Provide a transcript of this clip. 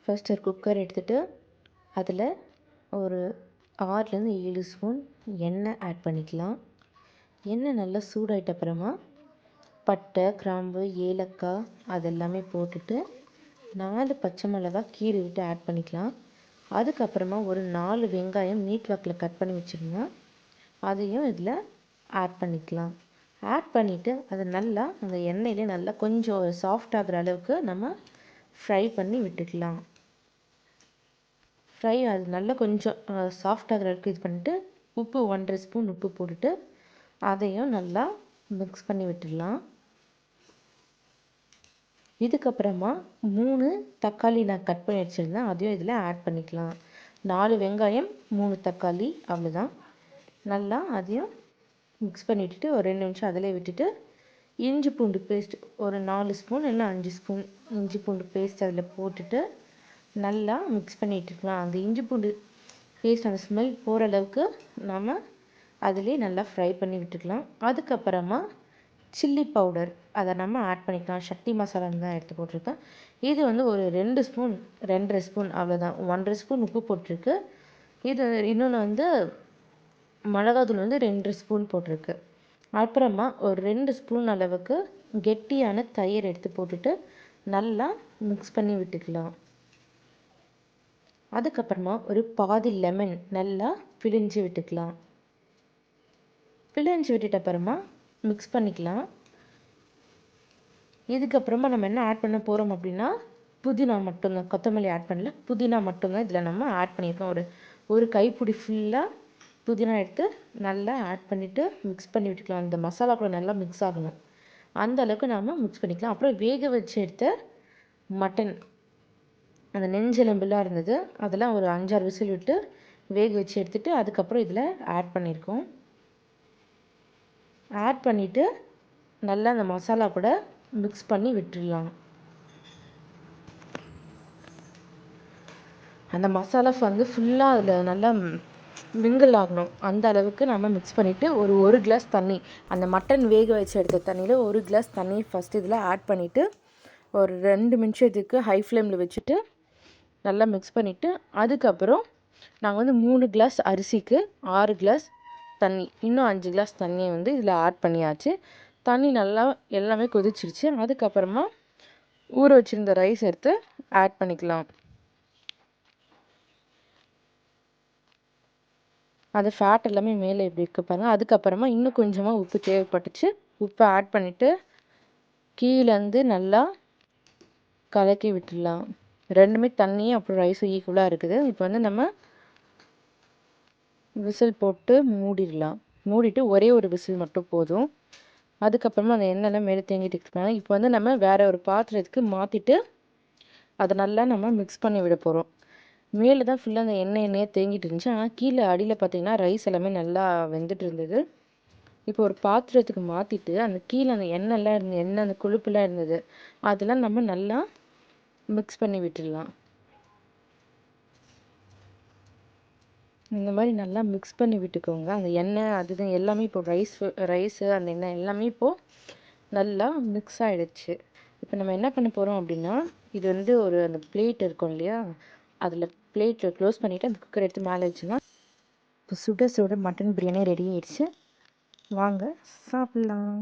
First ஒரு cooker எடுத்துகிட்டு அதில் ஒரு 6லேருந்து 7 ஸ்பூன் எண்ணெய் ஆட் பண்ணிக்கலாம். எண்ணெய் நல்லா சூடாயிட்ட அப்புறமா பட்டை, கிராம்பு, ஏலக்காய் அதெல்லாமே போட்டுட்டு 4 பச்சை மிளகாய் கீறி விட்டு ஆட் பண்ணிக்கலாம். அதுக்கப்புறமா ஒரு 4 வெங்காயம் நீட் வாக்கில் கட் பண்ணி வச்சுருங்க, அதையும் இதில் ஆட் பண்ணிக்கலாம். ஆட் பண்ணிவிட்டு அதை நல்லா அந்த எண்ணெயிலே நல்லா கொஞ்சம் சாஃப்ட் ஆகிற அளவுக்கு நம்ம ஃப்ரை பண்ணி விட்டுக்கலாம். அது நல்லா கொஞ்சம் சாஃப்ட் ஆகிற அளவுக்கு இது பண்ணிவிட்டு உப்பு 1½ ஸ்பூன் உப்பு போட்டுட்டு அதையும் நல்லா மிக்ஸ் பண்ணி விட்டுடலாம். இதுக்கப்புறமா 3 தக்காளி நான் கட் பண்ணி வச்சுருந்தேன், அதையும் இதில் ஆட் பண்ணிக்கலாம். 4 வெங்காயம் 3 தக்காளி அவ்வளோதான். நல்லா அதையும் மிக்ஸ் பண்ணி விட்டுட்டு ஒரு 2 நிமிஷம் அதிலே விட்டுட்டு இஞ்சி பூண்டு பேஸ்ட் ஒரு 4 ஸ்பூன் இல்லை 5 ஸ்பூன் இஞ்சி பூண்டு பேஸ்ட் அதில் போட்டுட்டு நல்லா மிக்ஸ் பண்ணி விட்டுக்கலாம். அந்த இஞ்சி பூண்டு பேஸ்ட் அந்த ஸ்மெல் போகிற அளவுக்கு நம்ம அதிலே நல்லா ஃப்ரை பண்ணி விட்டுக்கலாம். அதுக்கப்புறமா சில்லி பவுடர் அதை நம்ம ஆட் பண்ணிக்கலாம். சக்தி மசாலான்னு தான் எடுத்து போட்டிருக்கேன். இது வந்து ஒரு 2 ஸ்பூன் 2½ ஸ்பூன் அவ்வளோதான். 1½ ஸ்பூன் உப்பு போட்டிருக்கு. இது இன்னொன்று வந்து மிளகாத்தூள் வந்து 2 ஸ்பூன் போட்டிருக்கு. அப்புறமா ஒரு 2 ஸ்பூன் அளவுக்கு கெட்டியான தயிர் எடுத்து போட்டுட்டு நல்லா மிக்ஸ் பண்ணி விட்டுக்கலாம். அதுக்கப்புறமா ஒரு பாதி லெமன் நல்லா பிழிஞ்சு விட்டுக்கலாம். பிழிஞ்சு விட்டுட்ட அப்புறமா மிக்ஸ் பண்ணிக்கலாம். இதுக்கப்புறமா நம்ம என்ன ஆட் பண்ண போகிறோம் அப்படின்னா புதினா மட்டும்தான், கொத்தமல்லி ஆட் பண்ணல, புதினா மட்டும்தான் இதில் நம்ம ஆட் பண்ணியிருக்கோம். ஒரு கைப்பிடி ஃபுல்லாக புதினா எடுத்து நல்லா ஆட் பண்ணிவிட்டு மிக்ஸ் பண்ணி விட்டுக்கலாம். இந்த மசாலா கூட நல்லா மிக்ஸ் ஆகணும், அந்த அளவுக்கு நாம் மிக்ஸ் பண்ணிக்கலாம். அப்புறம் வேக வச்சு எடுத்த மட்டன், அந்த நெஞ்செலும்புலாம் இருந்தது, அதெல்லாம் ஒரு 5-6 விசில் விட்டு வேக வச்சு எடுத்துகிட்டு அதுக்கப்புறம் இதில் ஆட் பண்ணியிருக்கோம். ஆட் பண்ணிவிட்டு நல்லா அந்த மசாலா கூட மிக்ஸ் பண்ணி விட்டுடலாம். அந்த மசாலா வந்து ஃபுல்லாக அதில் நல்லா மிங்கிள் ஆகணும், அந்த அளவுக்கு நம்ம மிக்ஸ் பண்ணிவிட்டு ஒரு கிளாஸ் தண்ணி, அந்த மட்டன் வேக வச்சு எடுத்த தண்ணியில் 1 கிளாஸ் தண்ணி ஃபஸ்ட்டு இதில் ஆட் பண்ணிவிட்டு ஒரு 2 நிமிஷத்துக்கு ஹை ஃப்ளேமில் வச்சுட்டு நல்லா மிக்ஸ் பண்ணிவிட்டு அதுக்கப்புறம் நாங்கள் வந்து 3 கிளாஸ் அரிசிக்கு 6 கிளாஸ் தண்ணி, இன்னும் 5 கிளாஸ் தண்ணியை வந்து இதில் ஆட் பண்ணியாச்சு. தண்ணி நல்லா எல்லாமே கொதிச்சிருச்சு. அதுக்கப்புறமா ஊற வச்சுருந்த ரைஸ் எடுத்து ஆட் பண்ணிக்கலாம். அது ஃபேட் எல்லாமே மேலே எப்படி இருக்குது பாருங்கள். அதுக்கப்புறமா இன்னும் கொஞ்சமாக உப்பு தேவைப்பட்டுச்சு, உப்பை ஆட் பண்ணிவிட்டு கீழேருந்து நல்லா கலக்கி விட்டுடலாம். ரெண்டுமே தண்ணியும் அப்புறம் ரைஸும் ஈக்குவலாக இருக்குது. இப்போ வந்து நம்ம விசில் போட்டு மூடிடலாம். மூடிட்டு ஒரே ஒரு விசில் மட்டும் போதும். அதுக்கப்புறமா அந்த எண்ணெய்லாம் மேலே தேங்கிட்டு இருக்காங்க. இப்போ வந்து நம்ம வேறு ஒரு பாத்திரத்துக்கு மாற்றிட்டு அதை நல்லா நம்ம மிக்ஸ் பண்ணி விட போகிறோம். மேலே தான் ஃபுல்லாக அந்த எண்ணெயே தேங்கிட்டு இருந்துச்சு, ஆனால் கீழே அடியில் பார்த்திங்கன்னா ரைஸ் எல்லாமே நல்லா வெந்துட்டு இருந்தது. இப்போ ஒரு பாத்திரத்துக்கு மாற்றிட்டு அந்த கீழே அந்த எண்ணெய் அந்த கொழுப்புலாம் இருந்தது, அதெல்லாம் நம்ம நல்லா மிக்ஸ் பண்ணி விட்டுடலாம். இந்த மாதிரி நல்லா மிக்ஸ் பண்ணி விட்டுக்கோங்க. அந்த எண்ணெய் அதுதான் எல்லாமே இப்போ ரைஸு அந்த எண்ணெய் எல்லாமே இப்போது நல்லா மிக்ஸ் ஆகிடுச்சு. இப்போ நம்ம என்ன பண்ண போகிறோம் அப்படின்னா, இது வந்து அந்த பிளேட் இருக்கும் இல்லையா, அதில் பிளேட்டில் க்ளோஸ் பண்ணிவிட்டு அந்த குக்கர் எடுத்து மேலே வச்சுன்னா இப்போ சுட சுட மட்டன் பிரியாணி ரெடி ஆகிடுச்சு. வாங்க சாப்பிட்லாம்.